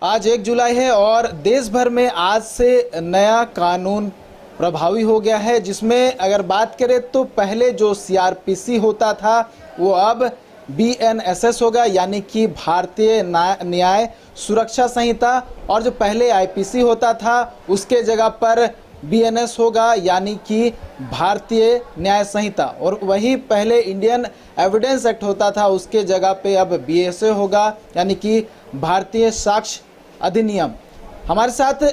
आज 1 जुलाई है और देश भर में आज से नया कानून प्रभावी हो गया है, जिसमें अगर बात करें तो पहले जो सीआरपीसी होता था वो अब बीएनएसएस होगा, यानी कि भारतीय न्याय सुरक्षा संहिता। और जो पहले आईपीसी होता था उसके जगह पर बीएनएस होगा, यानी कि भारतीय न्याय संहिता। और वही पहले इंडियन एविडेंस एक्ट होता था, उसके जगह पे अब बीएसए होगा, यानी कि भारतीय साक्ष्य अधिनियम। हमारे साथ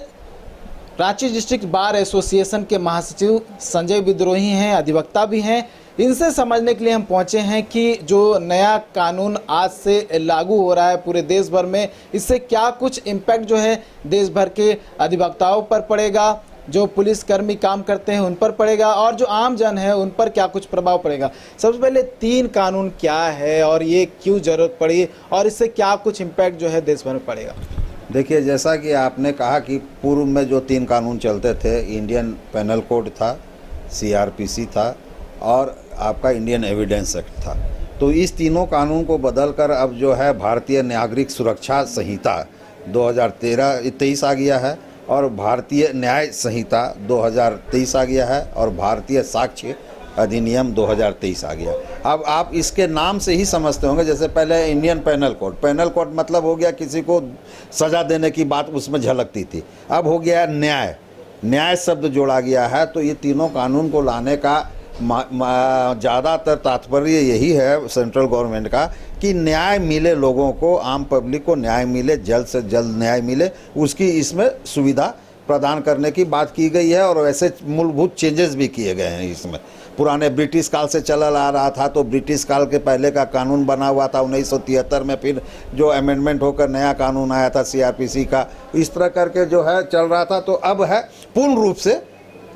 रांची डिस्ट्रिक्ट बार एसोसिएशन के महासचिव संजय विद्रोही हैं, अधिवक्ता भी हैं। इनसे समझने के लिए हम पहुंचे हैं कि जो नया कानून आज से लागू हो रहा है पूरे देश भर में, इससे क्या कुछ इम्पैक्ट जो है देश भर के अधिवक्ताओं पर पड़ेगा, जो पुलिसकर्मी काम करते हैं उन पर पड़ेगा, और जो आम जन है उन पर क्या कुछ प्रभाव पड़ेगा। सबसे पहले 3 कानून क्या है और ये क्यों ज़रूरत पड़ी और इससे क्या कुछ इम्पैक्ट जो है देश भर में पड़ेगा। देखिए, जैसा कि आपने कहा कि पूर्व में जो 3 कानून चलते थे, इंडियन पेनल कोड था, सीआरपीसी था और आपका इंडियन एविडेंस एक्ट था। तो इस तीनों कानून को बदलकर अब जो है भारतीय नागरिक सुरक्षा संहिता 2023 आ गया है और भारतीय न्याय संहिता 2023 आ गया है और भारतीय साक्ष्य अधिनियम 2023 आ गया। अब आप इसके नाम से ही समझते होंगे, जैसे पहले इंडियन पेनल कोड मतलब हो गया किसी को सज़ा देने की बात उसमें झलकती थी, अब हो गया न्याय शब्द जोड़ा गया है। तो ये तीनों कानून को लाने का ज़्यादातर तात्पर्य यही है सेंट्रल गवर्नमेंट का कि न्याय मिले लोगों को, आम पब्लिक को न्याय मिले, जल्द से जल्द न्याय मिले, उसकी इसमें सुविधा प्रदान करने की बात की गई है। और वैसे मूलभूत चेंजेस भी किए गए हैं इसमें। पुराने ब्रिटिश काल से चला आ रहा था, तो ब्रिटिश काल के पहले का कानून बना हुआ था 1973 में, फिर जो अमेंडमेंट होकर नया कानून आया था सीआरपीसी का, इस तरह करके जो है चल रहा था। तो अब है पूर्ण रूप से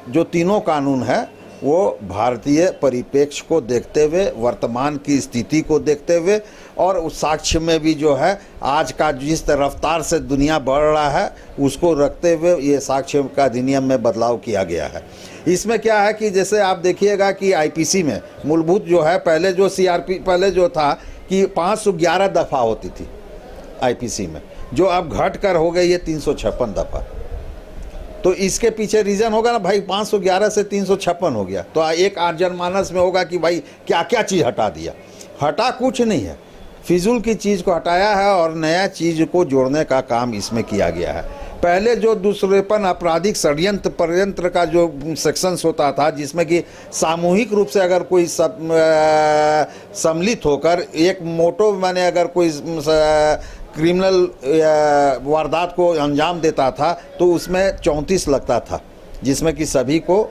जो तीनों कानून है वो भारतीय परिप्रेक्ष्य को देखते हुए, वर्तमान की स्थिति को देखते हुए और उस साक्ष्य में भी जो है आज का जिस रफ्तार से दुनिया बढ़ रहा है उसको रखते हुए ये साक्ष्य का अधिनियम में बदलाव किया गया है। इसमें क्या है कि जैसे आप देखिएगा कि आईपीसी में मूलभूत जो है पहले जो पहले जो था कि 511 दफ़ा होती थी आईपीसी में, जो अब घट कर हो गई है 356 दफ़ा। तो इसके पीछे रीज़न होगा ना भाई, 511 से 356 हो गया। तो एक जनमानस में होगा कि भाई क्या क्या चीज़ हटा दिया। हटा कुछ नहीं है, फिजूल की चीज़ को हटाया है और नया चीज़ को जोड़ने का काम इसमें किया गया है। पहले जो दूसरेपन आपराधिक षड्यंत्र का जो सेक्शंस होता था, जिसमें कि सामूहिक रूप से अगर कोई सम्मिलित होकर एक मोटो माने अगर कोई क्रिमिनल वारदात को अंजाम देता था तो उसमें 34 लगता था, जिसमें कि सभी को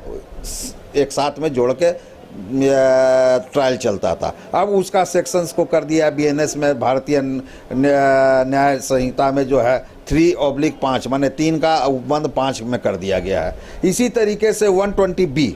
एक साथ में जोड़ के ट्रायल चलता था। अब उसका सेक्शंस को कर दिया बीएनएस में, भारतीय न्याय संहिता में जो है 3/5 माने 3 का उपबंध 5 में कर दिया गया है। इसी तरीके से 120B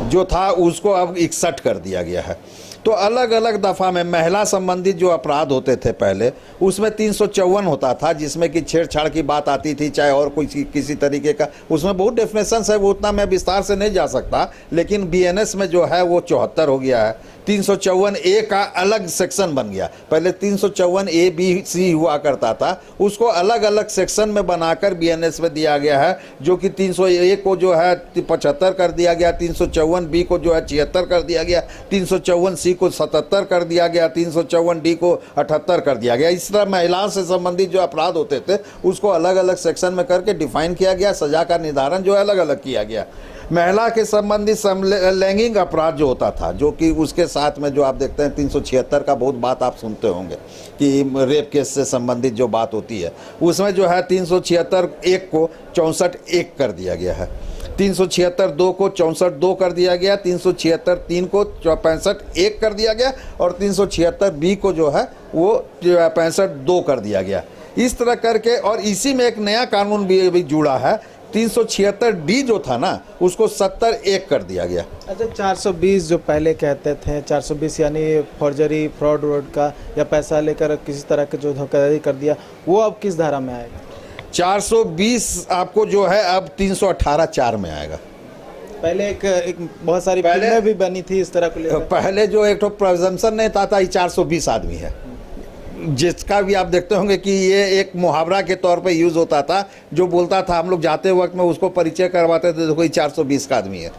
जो था उसको अब 61 कर दिया गया है। तो अलग अलग दफ़ा में महिला संबंधित जो अपराध होते थे पहले, उसमें 354 होता था, जिसमें कि छेड़छाड़ की बात आती थी, चाहे और कोई किसी तरीके का, उसमें बहुत डेफिनेशंस है, वो उतना मैं विस्तार से नहीं जा सकता। लेकिन बीएनएस में जो है वो 74 हो गया है। 354A का अलग सेक्शन बन गया। पहले 354A B C हुआ करता था, उसको अलग अलग सेक्शन में बनाकर बीएनएस में दिया गया है, जो कि 300A को जो है 75 कर दिया गया, 354B को जो है 76 कर दिया गया, 354C को 77 कर दिया गया, 354D को 78 कर दिया गया। इस तरह महिलाओं से संबंधित जो अपराध होते थे उसको अलग अलग सेक्शन में करके डिफाइन किया गया, सजा का निर्धारण जो है अलग अलग किया गया। महिला के संबंधित लैंगिक अपराध जो होता था, जो कि उसके साथ में जो आप देखते हैं 376 का बहुत बात आप सुनते होंगे कि रेप केस से संबंधित जो बात होती है, उसमें जो है 376(1) को 64(1) कर दिया गया है, 376(2) को 64(2) कर दिया गया, 376(3) को 65(1) कर दिया गया और 376B को जो है वो 65(2) कर दिया गया। इस तरह करके, और इसी में एक नया कानून भी जुड़ा है, 376D जो था ना उसको 70(1) कर दिया गया। अच्छा, 420 जो पहले कहते थे, 420 यानी फॉर्जरी, फ्रॉड रोड का या पैसा लेकर किसी तरह का जो धोखाधड़ी कर दिया, वो अब किस धारा में आएगा? 420 आपको जो है अब 318(4) में आएगा। पहले एक बहुत सारी फिल्में भी बनी थी इस तरह को लेकर। पहले जो एक तो प्रेजम्पशन नहीं था 420 आदमी है, जिसका भी आप देखते होंगे कि ये एक मुहावरा के तौर पे यूज़ होता था, जो बोलता था, हम लोग जाते वक्त में उसको परिचय करवाते थे, देखो ये 420 का आदमी है।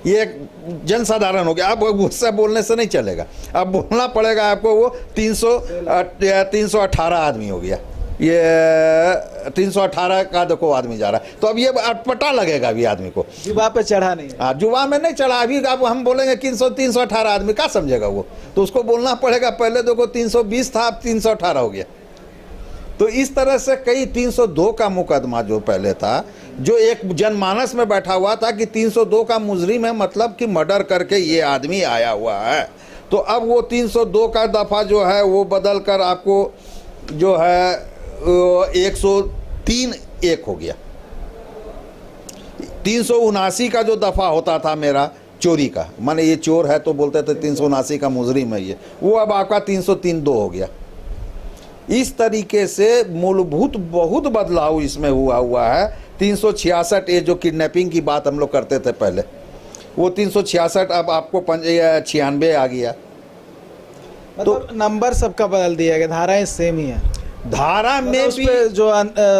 ये एक जनसाधारण हो गया। अब गुस्सा बोलने से नहीं चलेगा, अब बोलना पड़ेगा आपको। वो 318 आदमी हो गया, ये 318 का देखो आदमी जा रहा है। तो अब ये अटपटा लगेगा अभी आदमी को, जुबा पे चढ़ा नहीं है। हाँ, जुबा में नहीं चढ़ा। अभी अब हम बोलेंगे 318 आदमी क्या समझेगा वो, तो उसको बोलना पड़ेगा पहले देखो 320 था, अब 318 हो गया। तो इस तरह से कई 302 का मुकदमा जो पहले था, जो एक जनमानस में बैठा हुआ था कि 302 का मुजरिम है, मतलब कि मर्डर करके ये आदमी आया हुआ है। तो अब वो 302 का दफ़ा जो है वो बदल कर आपको जो है 103(1) हो गया। 379 का जो दफ़ा होता था मेरा चोरी का, माने ये चोर है तो बोलते थे 379 का मुजरिम है ये, वो अब आपका 303(2) हो गया। इस तरीके से मूलभूत बहुत बदलाव इसमें हुआ है। 366 ये जो किडनैपिंग की बात हम लोग करते थे पहले, वो 366 अब आपको 96 आ गया। मतलब नंबर सबका बदल दिया गया, धाराएं सेम ही है। धारा में उस भी पे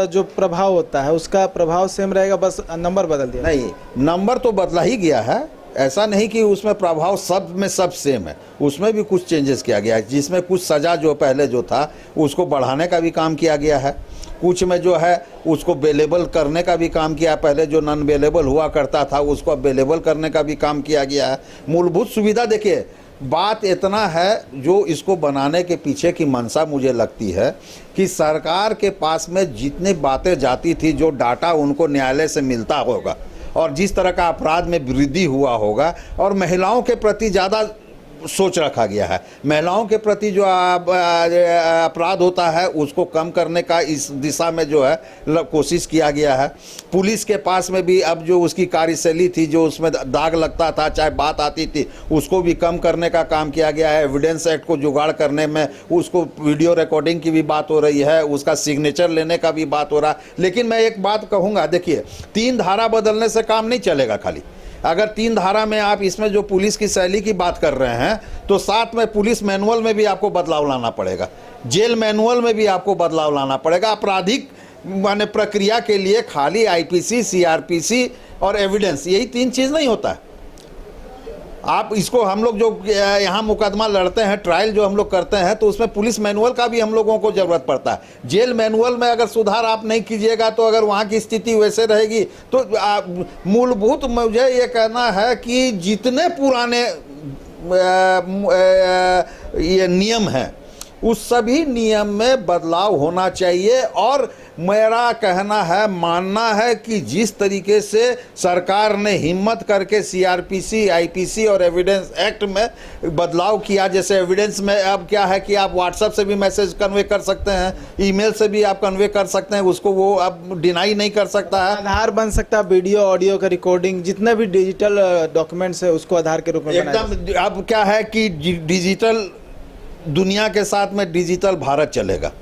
जो प्रभाव होता है उसका प्रभाव सेम रहेगा, बस नंबर बदल दिया। नहीं, नंबर तो बदला ही गया है, ऐसा नहीं कि उसमें प्रभाव सब में सब सेम है। उसमें भी कुछ चेंजेस किया गया है, जिसमें कुछ सज़ा जो पहले जो था उसको बढ़ाने का भी काम किया गया है। कुछ में जो है उसको बेलेबल करने का भी काम किया। पहले जो नॉन बेलेबल हुआ करता था उसको अब बेलेबल करने का भी काम किया गया है। मूलभूत सुविधा देखिए, बात इतना है जो इसको बनाने के पीछे की मंशा मुझे लगती है कि सरकार के पास में जितनी बातें जाती थी, जो डाटा उनको न्यायालय से मिलता होगा और जिस तरह का अपराध में वृद्धि हुआ होगा, और महिलाओं के प्रति ज़्यादा सोच रखा गया है। महिलाओं के प्रति जो अपराध होता है उसको कम करने का इस दिशा में जो है कोशिश किया गया है। पुलिस के पास में भी अब जो उसकी कार्यशैली थी, जो उसमें दाग लगता था, चाहे बात आती थी, उसको भी कम करने का काम किया गया है। एविडेंस एक्ट को जुगाड़ करने में उसको वीडियो रिकॉर्डिंग की भी बात हो रही है, उसका सिग्नेचर लेने का भी बात हो रहा है। लेकिन मैं एक बात कहूँगा, देखिए 3 धारा बदलने से काम नहीं चलेगा। खाली अगर 3 धारा में आप इसमें जो पुलिस की शैली की बात कर रहे हैं, तो साथ में पुलिस मैनुअल में भी आपको बदलाव लाना पड़ेगा, जेल मैनुअल में भी आपको बदलाव लाना पड़ेगा। आपराधिक माने प्रक्रिया के लिए खाली आईपीसी, सीआरपीसी और एविडेंस, यही 3 चीज़ नहीं होता है। आप इसको, हम लोग जो यहाँ मुकदमा लड़ते हैं, ट्रायल जो हम लोग करते हैं, तो उसमें पुलिस मैनुअल का भी हम लोगों को ज़रूरत पड़ता है। जेल मैनुअल में अगर सुधार आप नहीं कीजिएगा तो अगर वहाँ की स्थिति वैसे रहेगी तो मूलभूत मुझे ये कहना है कि जितने पुराने ये नियम हैं उस सभी नियम में बदलाव होना चाहिए। और मेरा कहना है, मानना है कि जिस तरीके से सरकार ने हिम्मत करके सीआरपीसी, आईपीसी और एविडेंस एक्ट में बदलाव किया, जैसे एविडेंस में अब क्या है कि आप व्हाट्सएप से भी मैसेज कन्वे कर सकते हैं, ईमेल से भी आप कन्वे कर सकते हैं, उसको वो अब डिनाई नहीं कर सकता है। आधार बन सकता है, वीडियो ऑडियो का रिकॉर्डिंग, जितने भी डिजिटल डॉक्यूमेंट्स है उसको आधार के रूप में एकदम। अब क्या है कि डिजिटल दुनिया के साथ में डिजिटल भारत चलेगा।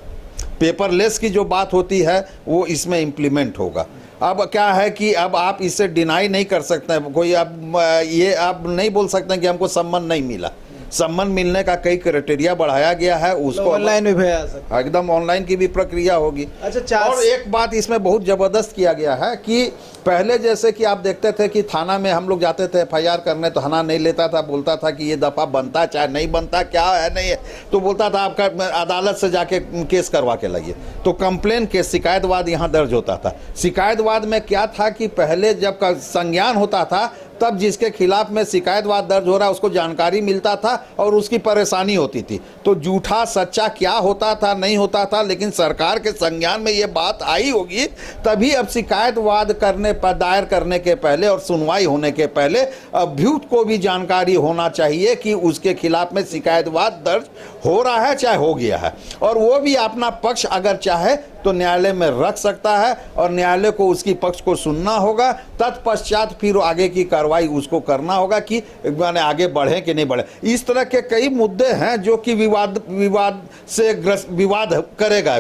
पेपरलेस की जो बात होती है वो इसमें इम्प्लीमेंट होगा। अब क्या है कि अब आप इससे डिनाई नहीं कर सकते हैं कोई, अब ये आप नहीं बोल सकते हैं कि हमको सम्मान नहीं मिला। सम्मान मिलने का कई क्राइटेरिया बढ़ाया गया है, उसको ऑनलाइन भी भेजा सकते, एकदम ऑनलाइन की भी प्रक्रिया होगी। अच्छा, और एक बात इसमें बहुत ज़बरदस्त किया गया है कि पहले जैसे कि आप देखते थे कि थाना में हम लोग जाते थे एफआईआर करने, तो थाना नहीं लेता था, बोलता था कि ये दफ़ा बनता चाहे नहीं बनता, क्या है नहीं है, तो बोलता था आपका अदालत से जाके केस करवा के लाइए। तो कंप्लेन केस, शिकायतवाद यहाँ दर्ज होता था। शिकायतवाद में क्या था कि पहले जब का संज्ञान होता था तब जिसके खिलाफ में शिकायतवाद दर्ज हो रहा है उसको जानकारी मिलता था और उसकी परेशानी होती थी। तो झूठा सच्चा क्या होता था नहीं होता था, लेकिन सरकार के संज्ञान में ये बात आई होगी तभी अब शिकायतवाद करने पर, दायर करने के पहले और सुनवाई होने के पहले अभियुक्त को भी जानकारी होना चाहिए कि उसके खिलाफ में शिकायतवाद दर्ज हो रहा है चाहे हो गया है, और वो भी अपना पक्ष अगर चाहे तो न्यायालय में रख सकता है और न्यायालय को उसकी पक्ष को सुनना होगा। तत्पश्चात फिर आगे की कार्रवाई उसको करना होगा कि माने आगे बढ़े कि नहीं बढ़े। इस तरह के कई मुद्दे हैं जो कि विवाद से विवाद करेगा।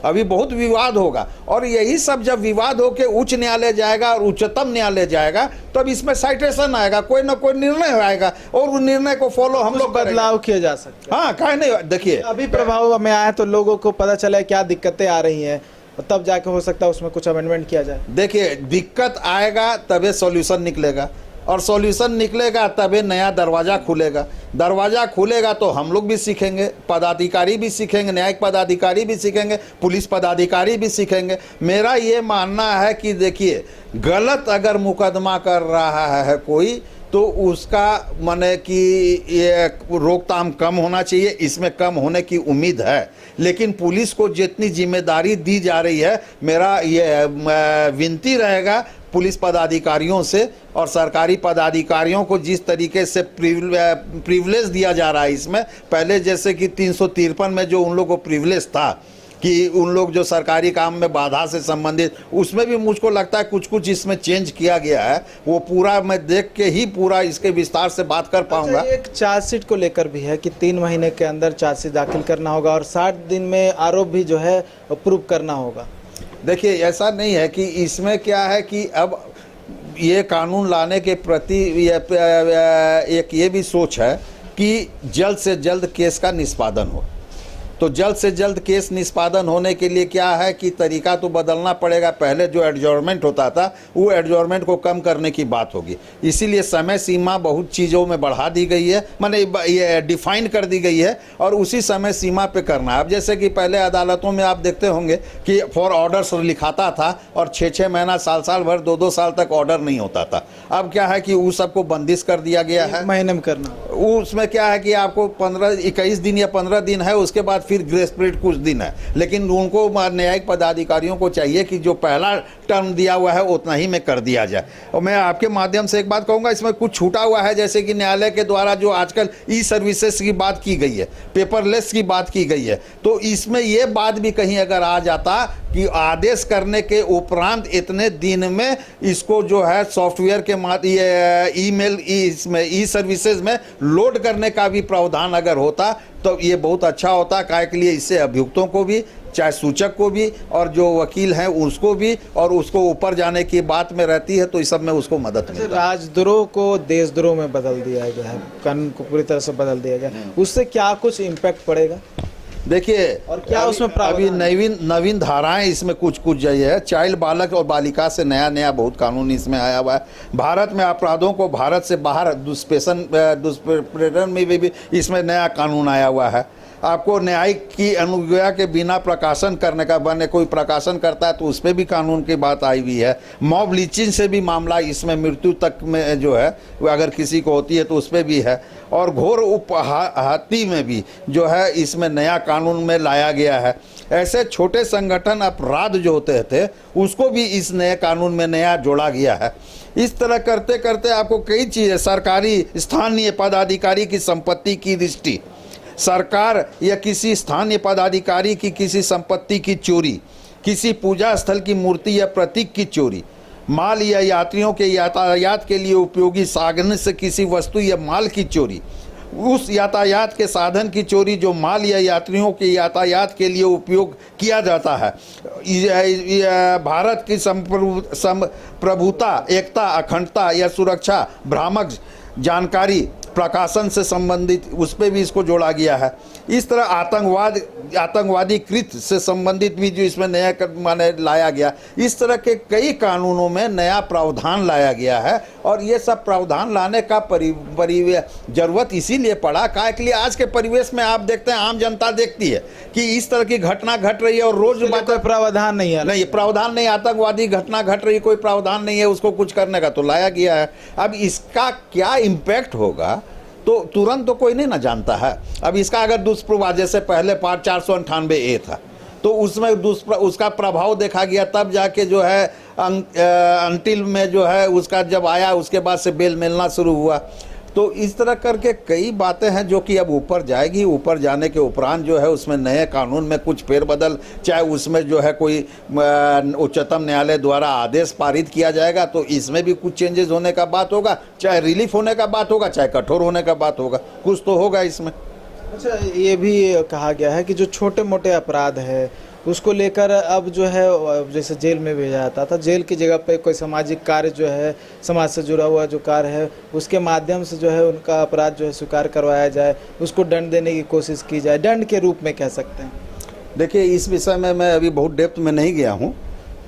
अभी बहुत विवाद होगा, और यही सब जब विवाद होकर उच्च न्यायालय जाएगा और उच्चतम न्यायालय जाएगा तब इसमें साइटेशन आएगा, कोई ना कोई निर्णय आएगा, और उस निर्णय को फॉलो हम लोग बदलाव किया जा सकता है। हाँ, काहे नहीं। देखिए, अभी प्रभाव में आया तो लोगों को पता चला क्या दिक्कतें आ रही हैं, तब जाके हो सकता है उसमें कुछ अमेंडमेंट किया जाए। देखिए, दिक्कत आएगा तबे सॉल्यूशन निकलेगा, और सॉल्यूशन निकलेगा तबे नया दरवाज़ा खुलेगा। दरवाज़ा खुलेगा तो हम लोग भी सीखेंगे, पदाधिकारी भी सीखेंगे, न्यायिक पदाधिकारी भी सीखेंगे, पुलिस पदाधिकारी भी सीखेंगे। मेरा ये मानना है कि देखिए, गलत अगर मुकदमा कर रहा है कोई तो उसका माने कि ये रोकथाम कम होना चाहिए, इसमें कम होने की उम्मीद है। लेकिन पुलिस को जितनी जिम्मेदारी दी जा रही है, मेरा ये विनती रहेगा पुलिस पदाधिकारियों से और सरकारी पदाधिकारियों को, जिस तरीके से प्रिविलेज दिया जा रहा है इसमें, पहले जैसे कि 353 में जो उन लोगों को प्रिविलेज था कि उन लोग जो सरकारी काम में बाधा से संबंधित, उसमें भी मुझको लगता है कुछ इसमें चेंज किया गया है। वो पूरा मैं देख के ही पूरा इसके विस्तार से बात कर पाऊंगा। एक चार्जशीट को लेकर भी है कि 3 महीने के अंदर चार्जशीट दाखिल करना होगा और 60 दिन में आरोप भी जो है प्रूव करना होगा। देखिए, ऐसा नहीं है कि इसमें क्या है कि अब ये कानून लाने के प्रति एक ये भी सोच है कि जल्द से जल्द केस का निष्पादन हो। तो जल्द से जल्द केस निष्पादन होने के लिए क्या है कि तरीका तो बदलना पड़ेगा। पहले जो एडजॉर्नमेंट होता था वो एडजॉर्नमेंट को कम करने की बात होगी, इसीलिए समय सीमा बहुत चीज़ों में बढ़ा दी गई है, माने ये डिफाइन कर दी गई है, और उसी समय सीमा पे करना है। अब जैसे कि पहले अदालतों में आप देखते होंगे कि फॉर ऑर्डर्स लिखाता था और 6-6 महीना, साल भर, 2-2 साल तक ऑर्डर नहीं होता था। अब क्या है कि उस सबको बंदिश कर दिया गया है, महीने में करना। उसमें क्या है कि आपको 21 दिन या 15 दिन है, उसके बाद फिर ग्रेस पीरियड कुछ दिन है। लेकिन उनको न्यायिक पदाधिकारियों को चाहिए कि जो पहला टर्म दिया हुआ है उतना ही में कर दिया जाए। और मैं आपके माध्यम से एक बात कहूँगा, इसमें कुछ छूटा हुआ है, जैसे कि न्यायालय के द्वारा जो आजकल ई सर्विसेज की बात की गई है, पेपरलेस की बात की गई है, तो इसमें ये बात भी कहीं अगर आ जाता कि आदेश करने के उपरांत इतने दिन में इसको जो है सॉफ्टवेयर के ईमेल इसमें ई सर्विसेज में लोड करने का भी प्रावधान अगर होता तो ये बहुत अच्छा होता। काय के लिए इससे अभियुक्तों को भी, चाहे सूचक को भी, और जो वकील हैं उसको भी, और उसको ऊपर जाने की बात में रहती है तो इस सब में उसको मदद मिलती है। राजद्रोह को देशद्रोह में बदल दिया गया है, कानून को पूरी तरह से बदल दिया गया, उससे क्या कुछ इम्पैक्ट पड़ेगा? देखिए, और क्या उसमें अभी नवीन धाराएं इसमें कुछ जो है, चाइल्ड बालक और बालिका से नया बहुत कानून इसमें आया हुआ है। भारत में अपराधों को भारत से बाहर दुष्प्रेरण में भी इसमें नया कानून आया हुआ है। आपको न्यायिक की अनुज्ञा के बिना प्रकाशन करने का, बने कोई प्रकाशन करता है तो उस पर भी कानून की बात आई हुई है। मॉब लिंचिंग से भी मामला इसमें मृत्यु तक में जो है अगर किसी को होती है तो उस पर भी है। और घोर उपहत्या में भी जो है इसमें नया कानून में लाया गया है। ऐसे छोटे संगठन अपराध जो होते थे उसको भी इस नए कानून में नया जोड़ा गया है। इस तरह करते करते आपको कई चीज़ें, सरकारी स्थानीय पदाधिकारी की संपत्ति की दृष्टि, सरकार या किसी स्थानीय पदाधिकारी की किसी संपत्ति की चोरी, किसी पूजा स्थल की मूर्ति या प्रतीक की चोरी, माल या यात्रियों के यातायात के लिए उपयोगी साधन से किसी वस्तु या माल की चोरी, उस यातायात के साधन की चोरी जो माल या यात्रियों के यातायात के लिए उपयोग किया जाता है, भारत की संप्रभुता, एकता, अखंडता या सुरक्षा, भ्रामक जानकारी प्रकाशन से संबंधित, उस पर भी इसको जोड़ा गया है। इस तरह आतंकवादी कृत्य से संबंधित भी जो इसमें नया माने लाया गया, इस तरह के कई कानूनों में नया प्रावधान लाया गया है। और ये सब प्रावधान लाने का जरूरत इसीलिए पड़ा क्या के लिए आज के परिवेश में आप देखते हैं, आम जनता देखती है कि इस तरह की घटना घट रही है और रोज कोई प्रावधान नहीं है, नहीं प्रावधान नहीं, आतंकवादी घटना घट रही, कोई प्रावधान नहीं है, उसको कुछ करने का तो लाया गया है। अब इसका क्या इम्पैक्ट होगा तो तुरंत तो कोई नहीं ना जानता है। अब इसका अगर दुष्प्रभाव, जैसे पहले पार्ट 498A था तो उसमें उसका प्रभाव देखा गया, तब जाके जो है अंटिल में जो है उसका जब आया उसके बाद से बेल मिलना शुरू हुआ। तो इस तरह करके कई बातें हैं जो कि अब ऊपर जाएगी। ऊपर जाने के उपरांत जो है उसमें नए कानून में कुछ फेरबदल, चाहे उसमें जो है कोई उच्चतम न्यायालय द्वारा आदेश पारित किया जाएगा तो इसमें भी कुछ चेंजेस होने का बात होगा, चाहे रिलीफ होने का बात होगा, चाहे कठोर होने का बात होगा, कुछ तो होगा इसमें। अच्छा, ये भी कहा गया है कि जो छोटे मोटे अपराध है उसको लेकर अब जो है जैसे जेल में भेजा जाता था, जेल की जगह पे कोई सामाजिक कार्य जो है, समाज से जुड़ा हुआ जो कार्य है उसके माध्यम से जो है उनका अपराध जो है स्वीकार करवाया जाए, उसको दंड देने की कोशिश की जाए, दंड के रूप में कह सकते हैं। देखिए, इस विषय में मैं अभी बहुत डेप्थ में नहीं गया हूँ,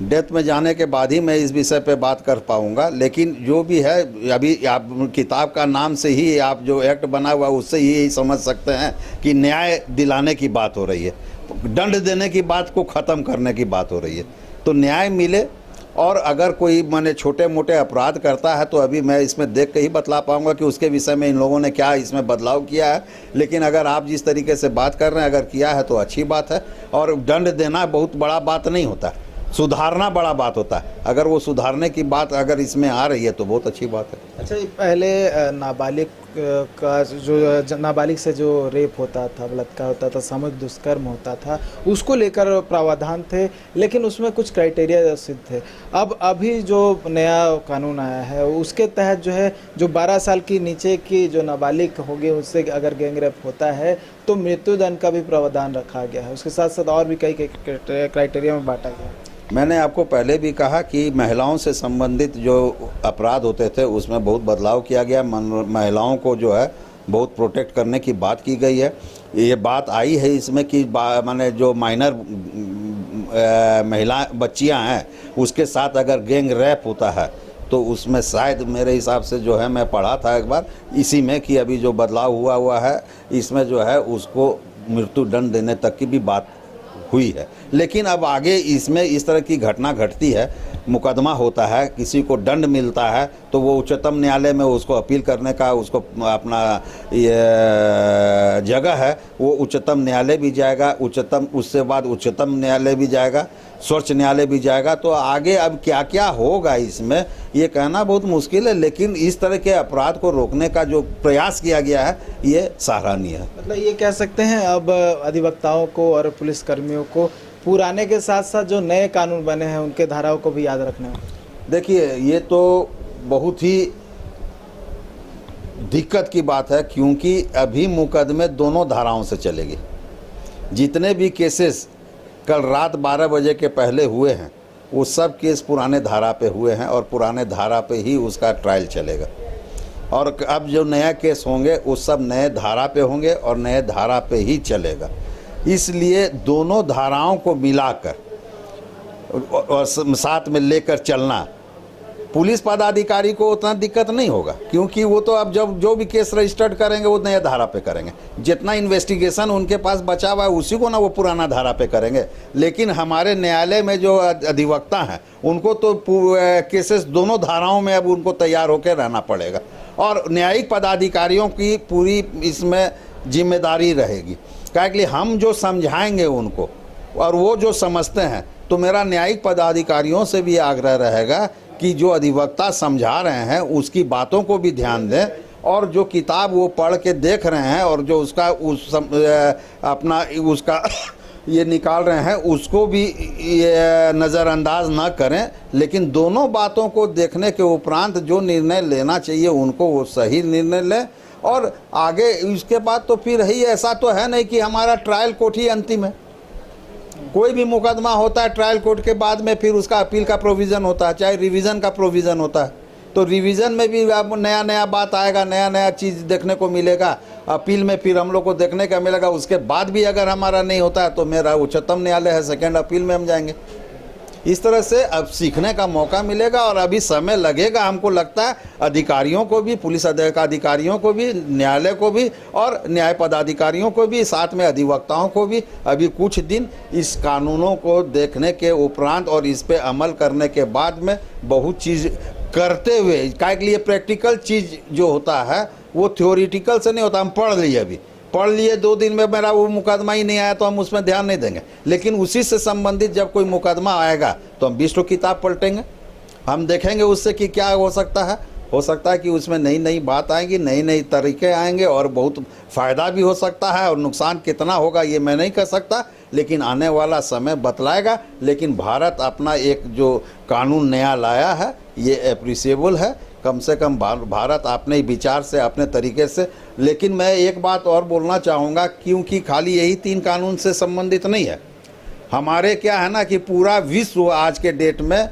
डेप्थ में जाने के बाद ही मैं इस विषय पे बात कर पाऊँगा। लेकिन जो भी है, अभी आप किताब का नाम से ही आप जो एक्ट बना हुआ उससे ही यही समझ सकते हैं कि न्याय दिलाने की बात हो रही है, दंड देने की बात को ख़त्म करने की बात हो रही है। तो न्याय मिले, और अगर कोई माने छोटे मोटे अपराध करता है तो अभी मैं इसमें देख के ही बतला पाऊंगा कि उसके विषय में इन लोगों ने क्या इसमें बदलाव किया है। लेकिन अगर आप जिस तरीके से बात कर रहे हैं, अगर किया है तो अच्छी बात है, और दंड देना बहुत बड़ा बात नहीं होता, सुधारना बड़ा बात होता है। अगर वो सुधारने की बात अगर इसमें आ रही है तो बहुत अच्छी बात है। अच्छा, ये पहले नाबालिग का जो नाबालिग से जो रेप होता था, बलात्कार होता था, सामूहिक दुष्कर्म होता था, उसको लेकर प्रावधान थे, लेकिन उसमें कुछ क्राइटेरिया सिद्ध थे। अब अभी जो नया कानून आया है उसके तहत जो है, जो 12 साल की नीचे की जो नाबालिग होगी उससे अगर गैंग रेप होता है तो मृत्युदंड का भी प्रावधान रखा गया है। उसके साथ साथ और भी कई क्राइटेरिया में बांटा गया है। मैंने आपको पहले भी कहा कि महिलाओं से संबंधित जो अपराध होते थे उसमें बहुत बदलाव किया गया। महिलाओं को जो है बहुत प्रोटेक्ट करने की बात की गई है। ये बात आई है इसमें कि माने जो माइनर महिला बच्चियां हैं उसके साथ अगर गैंग रैप होता है तो उसमें शायद मेरे हिसाब से जो है, मैं पढ़ा था एक बार इसी में कि अभी जो बदलाव हुआ है इसमें जो है उसको मृत्यु दंड देने तक की भी बात हुई है। लेकिन अब आगे इसमें इस तरह की घटना घटती है, मुकदमा होता है, किसी को दंड मिलता है तो वो उच्चतम न्यायालय में उसको अपील करने का उसको अपना ये जगह है, वो उच्चतम न्यायालय भी जाएगा, उससे बाद उच्चतम न्यायालय भी जाएगा, सर्वोच्च न्यायालय भी जाएगा। तो आगे अब क्या क्या होगा इसमें ये कहना बहुत मुश्किल है। लेकिन इस तरह के अपराध को रोकने का जो प्रयास किया गया है ये सराहनीय है। मतलब ये कह सकते हैं अब अधिवक्ताओं को और पुलिसकर्मियों को पुराने के साथ साथ जो नए कानून बने हैं उनके धाराओं को भी याद रखना है। देखिए, ये तो बहुत ही दिक्कत की बात है क्योंकि अभी मुकदमे दोनों धाराओं से चलेंगे। जितने भी केसेस कल रात 12 बजे के पहले हुए हैं वो सब केस पुराने धारा पे हुए हैं और पुराने धारा पे ही उसका ट्रायल चलेगा। और अब जो नया केस होंगे वो सब नए धारा पे होंगे और नए धारा पे ही चलेगा। इसलिए दोनों धाराओं को मिलाकर और साथ में लेकर चलना पुलिस पदाधिकारी को उतना दिक्कत नहीं होगा, क्योंकि वो तो अब जब जो भी केस रजिस्टर्ड करेंगे वो नया धारा पे करेंगे। जितना इन्वेस्टिगेशन उनके पास बचा हुआ है उसी को ना वो पुराना धारा पे करेंगे। लेकिन हमारे न्यायालय में जो अधिवक्ता हैं उनको तो केसेस दोनों धाराओं में अब उनको तैयार होकर रहना पड़ेगा और न्यायिक पदाधिकारियों की पूरी इसमें जिम्मेदारी रहेगी। क्या कि हम जो समझाएंगे उनको और वो जो समझते हैं, तो मेरा न्यायिक पदाधिकारियों से भी आग्रह रहेगा कि जो अधिवक्ता समझा रहे हैं उसकी बातों को भी ध्यान दें और जो किताब वो पढ़ के देख रहे हैं और जो उसका अपना उसका ये निकाल रहे हैं उसको भी ये नज़रअंदाज ना करें। लेकिन दोनों बातों को देखने के उपरांत जो निर्णय लेना चाहिए उनको वो सही निर्णय लें। और आगे इसके बाद तो फिर ही ऐसा तो है नहीं कि हमारा ट्रायल कोर्ट ही अंतिम है। कोई भी मुकदमा होता है ट्रायल कोर्ट के बाद में फिर उसका अपील का प्रोविज़न होता है, चाहे रिवीज़न का प्रोविज़न होता है। तो रिवीज़न में भी अब नया नया बात आएगा, नया नया चीज़ देखने को मिलेगा। अपील में फिर हम लोग को देखने का मिलेगा। उसके बाद भी अगर हमारा नहीं होता है तो मेरा उच्चतम न्यायालय है, सेकेंड अपील में हम जाएंगे। इस तरह से अब सीखने का मौका मिलेगा और अभी समय लगेगा। हमको लगता है अधिकारियों को भी, पुलिस अधिकारियों को भी, न्यायालय को भी और न्याय पदाधिकारियों को भी, साथ में अधिवक्ताओं को भी अभी कुछ दिन इस कानूनों को देखने के उपरांत और इस पे अमल करने के बाद में बहुत चीज़ करते हुए, क्या के लिए प्रैक्टिकल चीज़ जो होता है वो थ्योरिटिकल से नहीं होता। हम पढ़ लिए 2 दिन में मेरा वो मुकदमा ही नहीं आया तो हम उसमें ध्यान नहीं देंगे। लेकिन उसी से संबंधित जब कोई मुकदमा आएगा तो हम 20 किताब पलटेंगे, हम देखेंगे उससे कि क्या हो सकता है। हो सकता है कि उसमें नई नई बात आएंगी, नई नई तरीके आएंगे और बहुत फ़ायदा भी हो सकता है, और नुकसान कितना होगा ये मैं नहीं कह सकता, लेकिन आने वाला समय बतलाएगा। लेकिन भारत अपना एक जो कानून नया लाया है ये एप्रिसिएबल है, कम से कम भारत अपने विचार से, अपने तरीके से। लेकिन मैं एक बात और बोलना चाहूँगा, क्योंकि खाली यही 3 कानून से संबंधित नहीं है। हमारे क्या है ना कि पूरा विश्व आज के डेट में,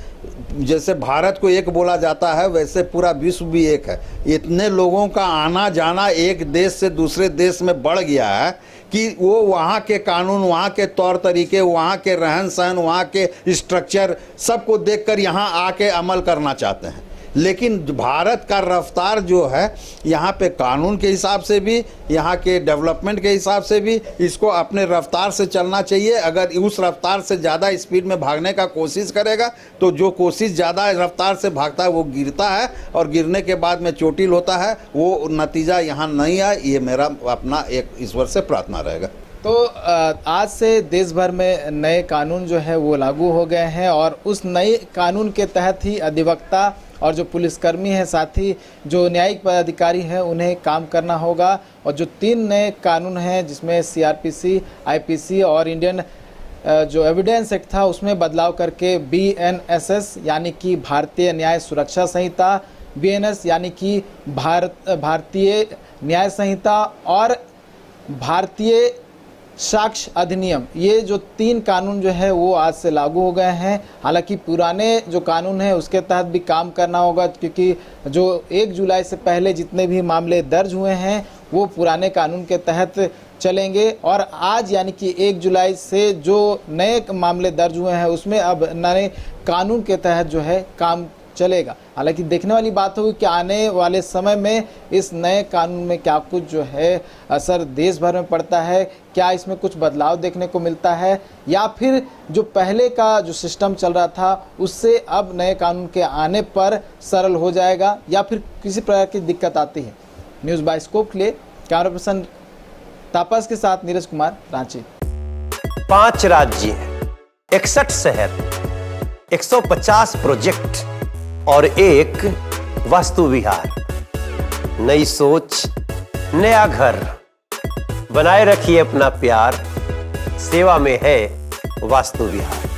जैसे भारत को एक बोला जाता है वैसे पूरा विश्व भी एक है। इतने लोगों का आना जाना एक देश से दूसरे देश में बढ़ गया है कि वो वहाँ के कानून, वहाँ के तौर तरीके, वहाँ के रहन सहन, वहाँ के स्ट्रक्चर सबको देखकर यहाँ आके अमल करना चाहते हैं। लेकिन भारत का रफ्तार जो है यहाँ पे कानून के हिसाब से भी, यहाँ के डेवलपमेंट के हिसाब से भी, इसको अपने रफ्तार से चलना चाहिए। अगर उस रफ्तार से ज़्यादा स्पीड में भागने का कोशिश करेगा तो जो कोशिश ज़्यादा रफ्तार से भागता है वो गिरता है, और गिरने के बाद में चोटिल होता है। वो नतीजा यहाँ नहीं आए, ये मेरा अपना एक ईश्वर से प्रार्थना रहेगा। तो आज से देश भर में नए कानून जो है वो लागू हो गए हैं, और उस नए कानून के तहत ही अधिवक्ता और जो पुलिसकर्मी हैं, साथ ही जो न्यायिक पदाधिकारी हैं, उन्हें काम करना होगा। और जो 3 नए कानून हैं जिसमें CRPC, IPC और इंडियन जो एविडेंस एक्ट था उसमें बदलाव करके BNSS यानी कि भारतीय न्याय सुरक्षा संहिता, BNS यानी कि भारतीय न्याय संहिता और भारतीय साक्ष्य अधिनियम, ये जो 3 कानून जो है वो आज से लागू हो गए हैं। हालांकि पुराने जो कानून है उसके तहत भी काम करना होगा, क्योंकि जो 1 जुलाई से पहले जितने भी मामले दर्ज हुए हैं वो पुराने कानून के तहत चलेंगे, और आज यानी कि 1 जुलाई से जो नए मामले दर्ज हुए हैं उसमें अब नए कानून के तहत जो है काम चलेगा। हालांकि देखने वाली बात होगी कि आने वाले समय में इस नए कानून में क्या कुछ जो है असर देश भर में पड़ता है, क्या इसमें कुछ बदलाव देखने को मिलता है, या फिर जो पहले का जो सिस्टम चल रहा था उससे अब नए कानून के आने पर सरल हो जाएगा, या फिर किसी प्रकार की दिक्कत आती है। न्यूज़ बाइस्कोप के लिए कैमरा पर्सन तापस के साथ नीरज कुमार, रांची। 5 राज्य, 61 शहर, 150 प्रोजेक्ट और एक वास्तु विहार। नई सोच, नया घर। बनाए रखिए अपना प्यार, सेवा में है वास्तु विहार।